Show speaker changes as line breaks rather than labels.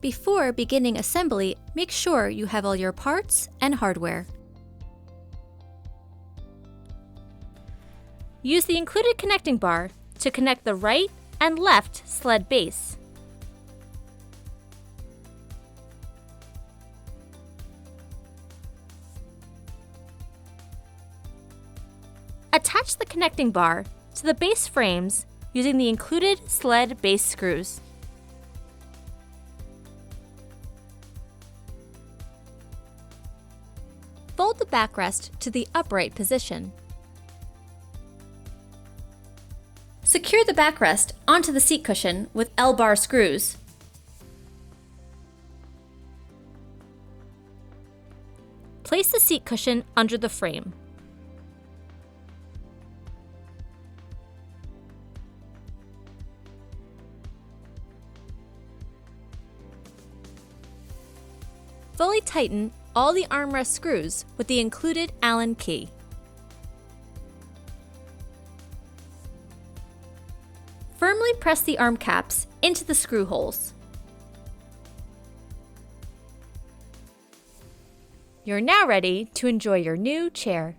Before beginning assembly, make sure you have all your parts and hardware. Use the included connecting bar to connect the right and left sled base. Attach the connecting bar to the base frames using the included sled base screws. Fold the backrest to the upright position. Secure the backrest onto the seat cushion with L-bar screws. Place the seat cushion under the frame. Fully tighten all the armrest screws with the included Allen key. Firmly press the arm caps into the screw holes. You're now ready to enjoy your new chair.